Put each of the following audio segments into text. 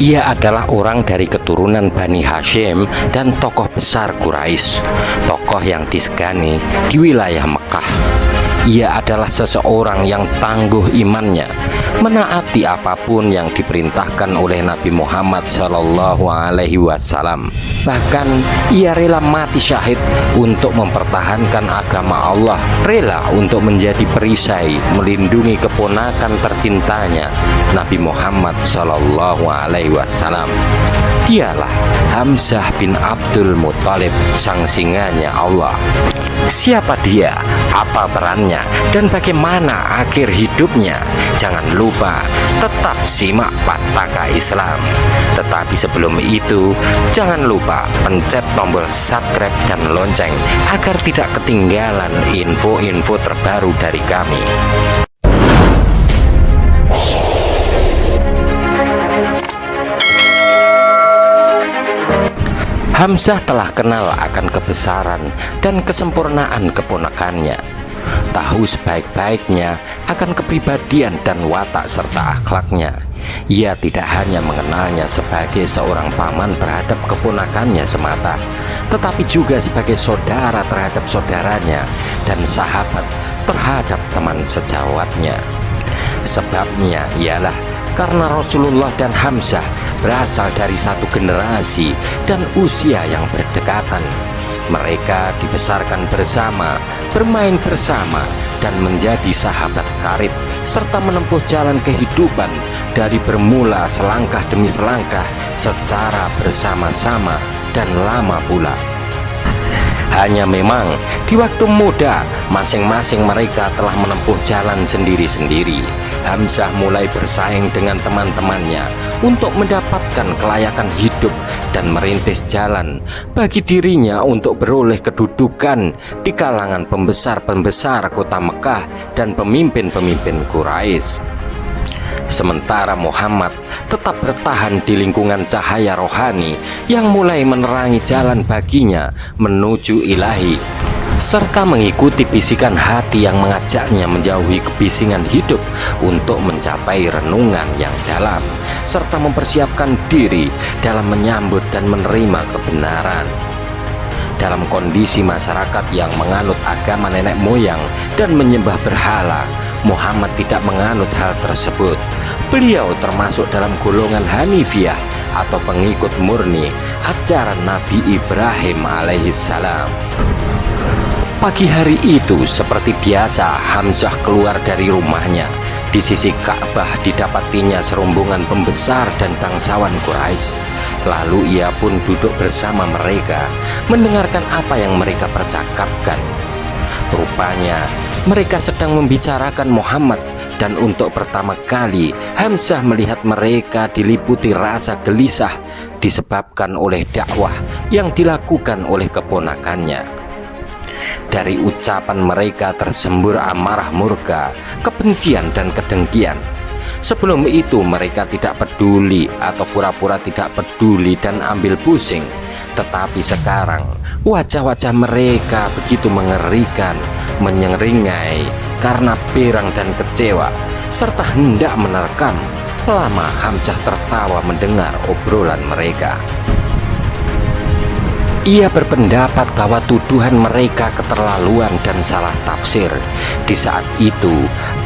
Ia adalah orang dari keturunan Bani Hashim dan tokoh besar Quraisy, tokoh yang disegani di wilayah Mekah. Ia adalah seseorang yang tangguh imannya, menaati apapun yang diperintahkan oleh Nabi Muhammad SAW. Bahkan ia rela mati syahid untuk mempertahankan agama Allah, rela untuk menjadi perisai melindungi keponakan tercintanya Nabi Muhammad SAW. Dialah Hamzah bin Abdul Muthalib, sang singanya Allah. Siapa dia, apa perannya, dan bagaimana akhir hidupnya? Jangan lupa tetap simak Pataka Islam. Tetapi sebelum itu, jangan lupa pencet tombol subscribe dan lonceng agar tidak ketinggalan info-info terbaru dari kami. Hamzah telah kenal akan kebesaran dan kesempurnaan keponakannya, tahu sebaik-baiknya akan kepribadian dan watak serta akhlaknya. Ia tidak hanya mengenalnya sebagai seorang paman terhadap keponakannya semata, tetapi juga sebagai saudara terhadap saudaranya dan sahabat terhadap teman sejawatnya. Sebabnya ialah karena Rasulullah dan Hamzah berasal dari satu generasi dan usia yang berdekatan. Mereka dibesarkan bersama, bermain bersama, dan menjadi sahabat karib, serta menempuh jalan kehidupan dari bermula selangkah demi selangkah secara bersama-sama dan lama pula. Hanya memang di waktu muda masing-masing mereka telah menempuh jalan sendiri-sendiri. Hamzah mulai bersaing dengan teman-temannya untuk mendapatkan kelayakan hidup dan merintis jalan bagi dirinya untuk beroleh kedudukan di kalangan pembesar-pembesar kota Mekah dan pemimpin-pemimpin Quraisy. Sementara Muhammad tetap bertahan di lingkungan cahaya rohani yang mulai menerangi jalan baginya menuju ilahi, serta mengikuti bisikan hati yang mengajaknya menjauhi kebisingan hidup untuk mencapai renungan yang dalam, serta mempersiapkan diri dalam menyambut dan menerima kebenaran. Dalam kondisi masyarakat yang menganut agama nenek moyang dan menyembah berhala, Muhammad tidak menganut hal tersebut. Beliau termasuk dalam golongan Hanifiyah atau pengikut murni ajaran Nabi Ibrahim alaihissalam. Pagi hari itu seperti biasa Hamzah keluar dari rumahnya. Di sisi Ka'bah didapatinya serombongan pembesar dan bangsawan Quraisy. Lalu ia pun duduk bersama mereka, mendengarkan apa yang mereka percakapkan. Rupanya mereka sedang membicarakan Muhammad, dan untuk pertama kali Hamzah melihat mereka diliputi rasa gelisah disebabkan oleh dakwah yang dilakukan oleh keponakannya. Dari ucapan mereka tersembur amarah murka, kebencian dan kedengkian. Sebelum itu mereka tidak peduli atau pura-pura tidak peduli dan ambil pusing. Tetapi sekarang wajah-wajah mereka begitu mengerikan, menyeringai karena perang dan kecewa, serta hendak menerkam. Lama Hamzah tertawa mendengar obrolan mereka. Ia berpendapat bahwa tuduhan mereka keterlaluan dan salah tafsir. Di saat itu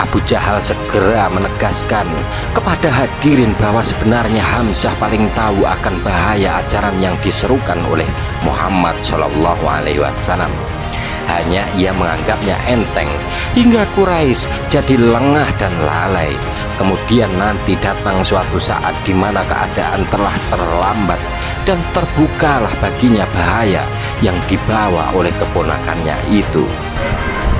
Abu Jahal segera menegaskan kepada hadirin bahwa sebenarnya Hamzah paling tahu akan bahaya ajaran yang diserukan oleh Muhammad SAW. Hanya ia menganggapnya enteng, hingga Quraisy jadi lengah dan lalai. Kemudian nanti datang suatu saat di mana keadaan telah terlambat dan terbukalah baginya bahaya yang dibawa oleh keponakannya itu.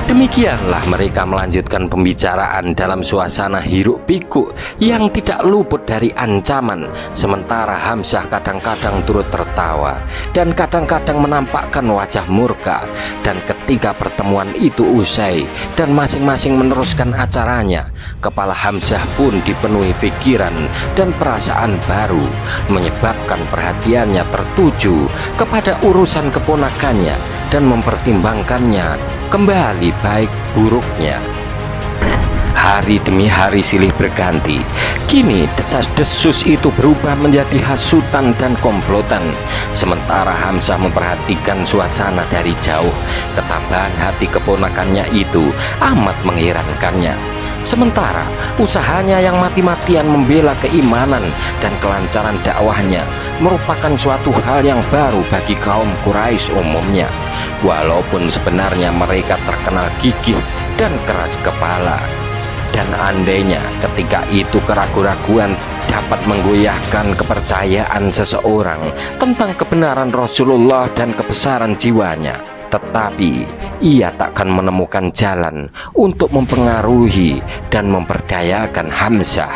Demikianlah mereka melanjutkan pembicaraan dalam suasana hiruk pikuk yang tidak luput dari ancaman. Sementara Hamzah kadang-kadang turut tertawa dan kadang-kadang menampakkan wajah murka. Dan ketika pertemuan itu usai dan masing-masing meneruskan acaranya, kepala Hamzah pun dipenuhi pikiran dan perasaan baru, menyebabkan perhatiannya tertuju kepada urusan keponakannya dan mempertimbangkannya kembali baik buruknya. Hari demi hari silih berganti. Kini desas-desus itu berubah menjadi hasutan dan komplotan. Sementara Hamzah memperhatikan suasana dari jauh, ketabahan hati keponakannya itu amat mengherankannya. Sementara usahanya yang mati-matian membela keimanan dan kelancaran dakwahnya merupakan suatu hal yang baru bagi kaum Quraisy umumnya. Walaupun sebenarnya mereka terkenal gigih dan keras kepala. Dan andainya ketika itu keraguan-raguan dapat menggoyahkan kepercayaan seseorang tentang kebenaran Rasulullah dan kebesaran jiwanya, tetapi ia takkan menemukan jalan untuk mempengaruhi dan memperdayakan Hamzah.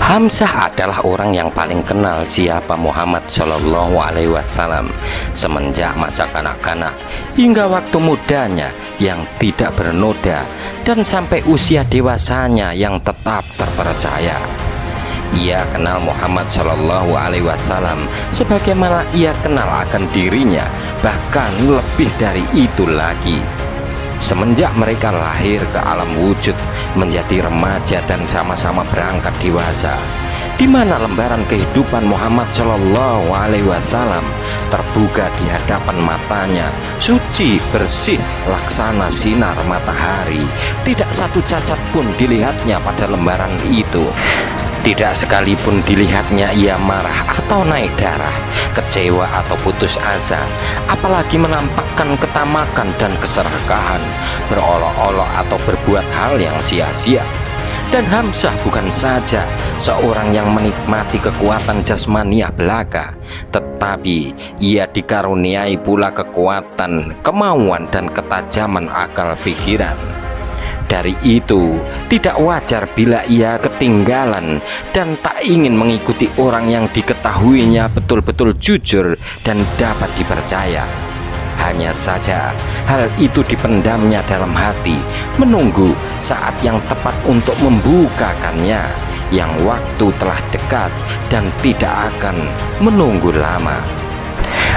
Hamzah adalah orang yang paling kenal siapa Muhammad Shallallahu Alaihi Wasallam semenjak masa kanak-kanak hingga waktu mudanya yang tidak bernoda dan sampai usia dewasanya yang tetap terpercaya. Ia kenal Muhammad Shallallahu Alaihi Wasallam sebagaimana ia kenal akan dirinya, bahkan lebih dari itu lagi. Semenjak mereka lahir ke alam wujud, menjadi remaja dan sama-sama berangkat dewasa, di mana lembaran kehidupan Muhammad Shallallahu Alaihi Wasallam terbuka di hadapan matanya, suci, bersih, laksana sinar matahari. Tidak satu cacat pun dilihatnya pada lembaran itu. Tidak sekalipun dilihatnya ia marah atau naik darah, kecewa atau putus asa, apalagi menampakkan ketamakan dan keserakahan, berolok-olok atau berbuat hal yang sia-sia. Dan Hamzah bukan saja seorang yang menikmati kekuatan jasmaniah belaka, tetapi ia dikaruniai pula kekuatan, kemauan dan ketajaman akal pikiran. Dari itu, tidak wajar bila ia ketinggalan dan tak ingin mengikuti orang yang diketahuinya betul-betul jujur dan dapat dipercaya. Hanya saja, hal itu dipendamnya dalam hati, menunggu saat yang tepat untuk membukakannya, yang waktu telah dekat dan tidak akan menunggu lama.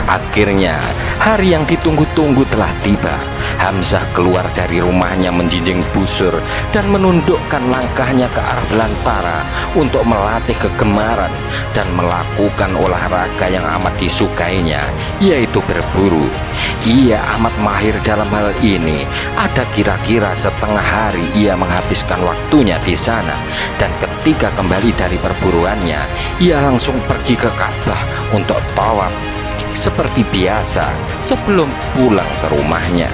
Akhirnya, hari yang ditunggu-tunggu telah tiba. Hamzah keluar dari rumahnya menjinjing busur dan menundukkan langkahnya ke arah belantara untuk melatih kegemaran dan melakukan olahraga yang amat disukainya, yaitu berburu. Ia amat mahir dalam hal ini. Ada kira-kira setengah hari ia menghabiskan waktunya di sana, dan ketika kembali dari perburuannya, ia langsung pergi ke Ka'bah untuk tawaf seperti biasa sebelum pulang ke rumahnya.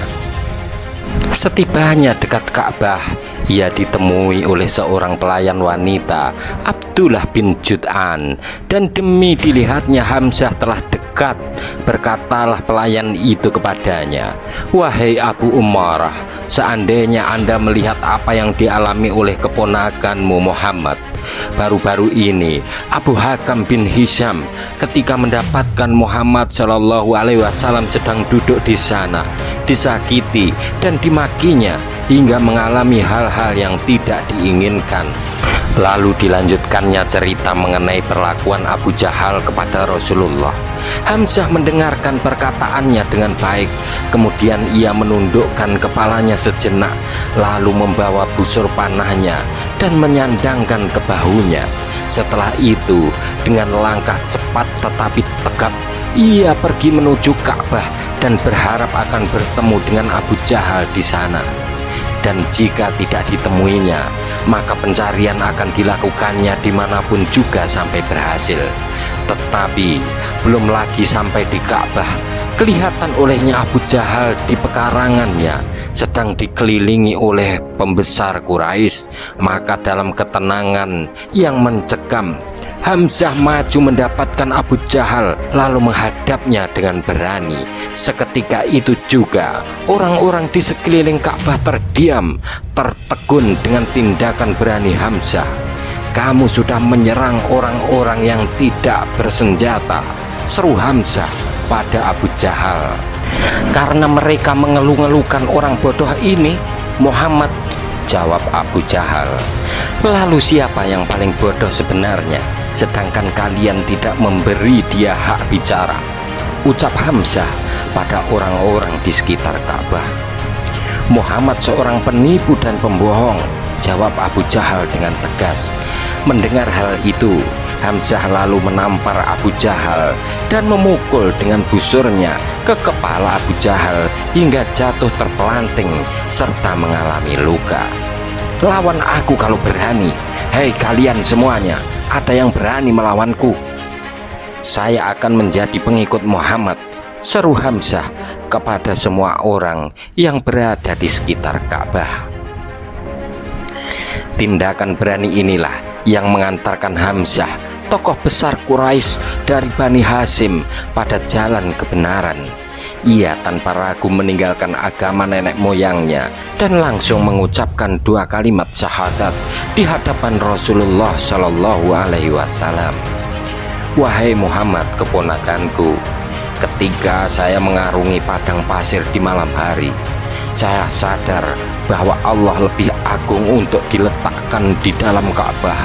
Setibanya dekat Ka'bah, ia ditemui oleh seorang pelayan wanita, Abdullah bin Jud'an, dan demi dilihatnya Hamzah telah dekat, berkatalah pelayan itu kepadanya, "Wahai Abu Umarah, seandainya Anda melihat apa yang dialami oleh keponakanmu Muhammad. Baru-baru ini Abu Hakam bin Hisham ketika mendapatkan Muhammad Shallallahu Alaihi Wasallam sedang duduk di sana, disakiti dan dimakinya hingga mengalami hal-hal yang tidak diinginkan." Lalu dilanjutkannya cerita mengenai perlakuan Abu Jahal kepada Rasulullah. Hamzah mendengarkan perkataannya dengan baik. Kemudian ia menundukkan kepalanya sejenak, lalu membawa busur panahnya dan menyandangkan ke bahunya. Setelah itu, dengan langkah cepat tetapi tegap, ia pergi menuju Ka'bah dan berharap akan bertemu dengan Abu Jahal di sana. Dan jika tidak ditemuinya, maka pencarian akan dilakukannya dimanapun juga sampai berhasil. Tetapi belum lagi sampai di Ka'bah, kelihatan olehnya Abu Jahal di pekarangannya sedang dikelilingi oleh pembesar Quraisy. Maka dalam ketenangan yang mencekam, Hamzah maju mendapatkan Abu Jahal lalu menghadapnya dengan berani. Seketika itu juga orang-orang di sekeliling Ka'bah terdiam, tertegun dengan tindakan berani Hamzah. "Kamu sudah menyerang orang-orang yang tidak bersenjata," seru Hamzah pada Abu Jahal. "Karena mereka mengeluh-ngeluhkan orang bodoh ini, Muhammad," jawab Abu Jahal. "Lalu siapa yang paling bodoh sebenarnya, sedangkan kalian tidak memberi dia hak bicara?" ucap Hamzah pada orang-orang di sekitar Ka'bah. "Muhammad seorang penipu dan pembohong," jawab Abu Jahal dengan tegas. Mendengar hal itu, Hamzah lalu menampar Abu Jahal dan memukul dengan busurnya ke kepala Abu Jahal hingga jatuh terpelanting serta mengalami luka. "Lawan aku kalau berani. Hei kalian semuanya, ada yang berani melawanku? Saya akan menjadi pengikut Muhammad," seru Hamzah kepada semua orang yang berada di sekitar Ka'bah. Tindakan berani inilah yang mengantarkan Hamzah, tokoh besar Quraisy dari Bani Hashim, pada jalan kebenaran. Ia tanpa ragu meninggalkan agama nenek moyangnya dan langsung mengucapkan 2 kalimat syahadat di hadapan Rasulullah Shallallahu Alaihi Wasallam. "Wahai Muhammad, keponakanku, ketika saya mengarungi padang pasir di malam hari, saya sadar bahwa Allah lebih agung untuk diletakkan di dalam Ka'bah.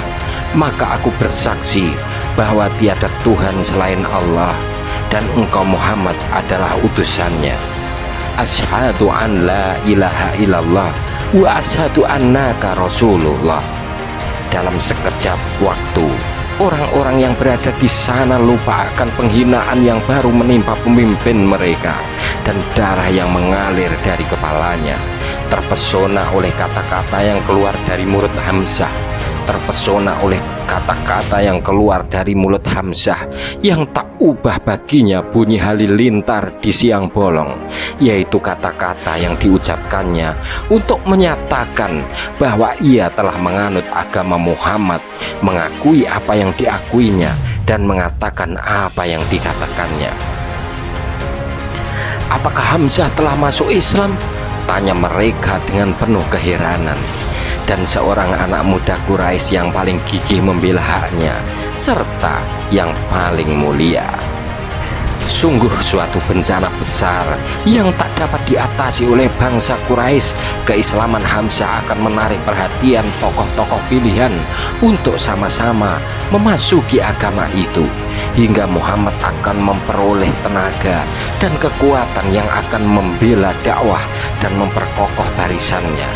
Maka aku bersaksi bahwa tiada Tuhan selain Allah dan engkau Muhammad adalah utusannya. Asyhadu an la ilaha illallah wa asyhadu annaka Rasulullah." Dalam sekejap waktu, orang-orang yang berada di sana lupa akan penghinaan yang baru menimpa pemimpin mereka dan darah yang mengalir dari kepalanya. Terpesona oleh kata-kata yang keluar dari mulut Hamzah, terpesona oleh kata-kata yang keluar dari mulut Hamzah yang tak ubah baginya bunyi halilintar di siang bolong, yaitu kata-kata yang diucapkannya untuk menyatakan bahwa ia telah menganut agama Muhammad, mengakui apa yang diakuinya dan mengatakan apa yang dikatakannya. "Apakah Hamzah telah masuk Islam?" tanya mereka dengan penuh keheranan. Dan seorang anak muda Quraisy yang paling gigih membela haknya serta yang paling mulia. Sungguh suatu bencana besar yang tak dapat diatasi oleh bangsa Quraisy. Keislaman Hamzah akan menarik perhatian tokoh-tokoh pilihan untuk sama-sama memasuki agama itu, hingga Muhammad akan memperoleh tenaga dan kekuatan yang akan membela dakwah dan memperkokoh barisannya.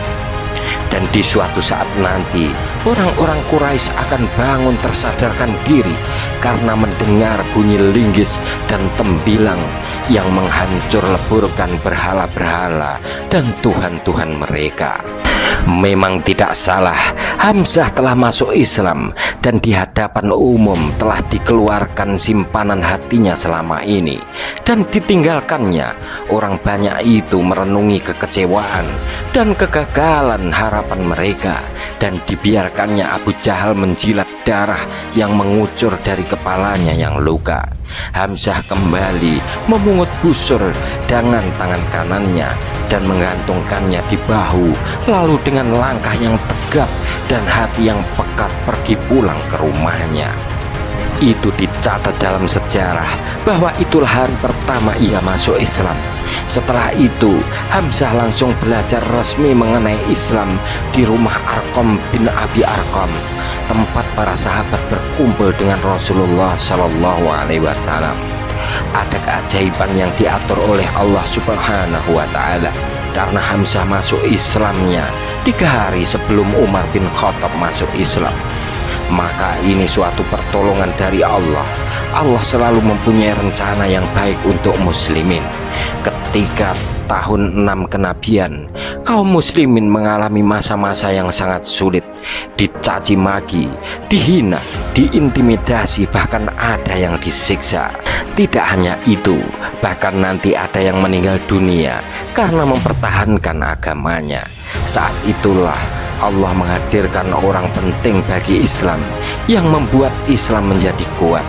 Dan di suatu saat nanti, orang-orang Quraisy akan bangun tersadarkan diri karena mendengar bunyi linggis dan tembilang yang menghancur leburkan berhala-berhala dan tuhan-tuhan mereka. Memang tidak salah, Hamzah telah masuk Islam dan di hadapan umum telah dikeluarkan simpanan hatinya selama ini dan ditinggalkannya. Orang banyak itu merenungi kekecewaan dan kegagalan harapan mereka dan dibiarkannya Abu Jahal menjilat darah yang mengucur dari kepalanya yang luka. Hamzah kembali memungut busur dengan tangan kanannya dan menggantungkannya di bahu, lalu dengan langkah yang tegap dan hati yang pekat pergi pulang ke rumahnya. Itu dicatat dalam sejarah bahwa itulah hari pertama ia masuk Islam. Setelah itu, Hamzah langsung belajar resmi mengenai Islam di rumah Arqam bin Abi Arqam, tempat para sahabat berkumpul dengan Rasulullah Shallallahu Alaihi Wasallam. Ada keajaiban yang diatur oleh Allah Subhanahu wa Ta'ala karena Hamzah masuk Islamnya 3 hari sebelum Umar bin Khattab masuk Islam. Maka ini suatu pertolongan dari Allah. Allah selalu mempunyai rencana yang baik untuk muslimin. Ketika tahun 6 kenabian, kaum muslimin mengalami masa-masa yang sangat sulit, dicaci maki, dihina, diintimidasi, bahkan ada yang disiksa. Tidak hanya itu, bahkan nanti ada yang meninggal dunia karena mempertahankan agamanya. Saat itulah Allah menghadirkan orang penting bagi Islam yang membuat Islam menjadi kuat.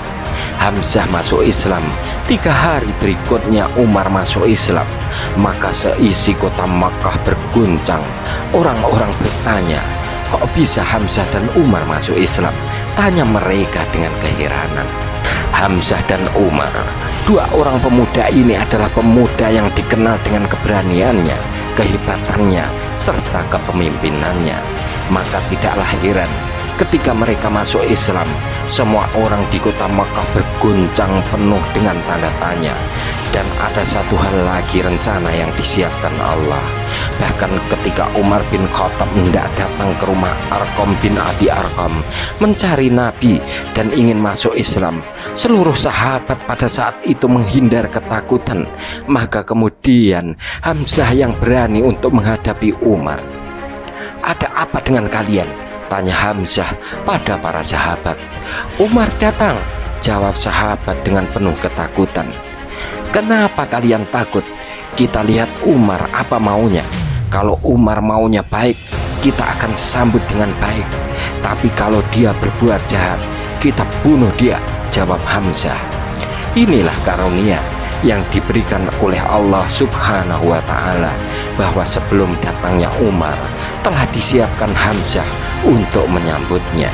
Hamzah masuk Islam, 3 hari berikutnya Umar masuk Islam. Maka seisi kota Makkah berguncang. Orang-orang bertanya, kok bisa Hamzah dan Umar masuk Islam? Tanya mereka dengan keheranan. Hamzah dan Umar, 2 orang pemuda ini adalah pemuda yang dikenal dengan keberaniannya, kehebatannya, serta kepemimpinannya. Maka tidaklah heran ketika mereka masuk Islam, Semua orang di kota Mekah berguncang penuh dengan tanda tanya. Dan ada satu hal lagi rencana yang disiapkan Allah. Bahkan ketika Umar bin Khattab hendak datang ke rumah Arqam bin Abi Arqam mencari Nabi dan ingin masuk Islam, seluruh sahabat pada saat itu menghindar ketakutan. Maka kemudian Hamzah yang berani untuk menghadapi Umar. "Ada apa dengan kalian?" tanya Hamzah pada para sahabat. "Umar datang," jawab sahabat dengan penuh ketakutan. "Kenapa kalian takut? Kita lihat Umar apa maunya. Kalau Umar maunya baik, kita akan sambut dengan baik. Tapi kalau dia berbuat jahat, kita bunuh dia," jawab Hamzah. Inilah karunia yang diberikan oleh Allah Subhanahu wa Ta'ala, bahwa sebelum datangnya Umar telah disiapkan Hamzah untuk menyambutnya.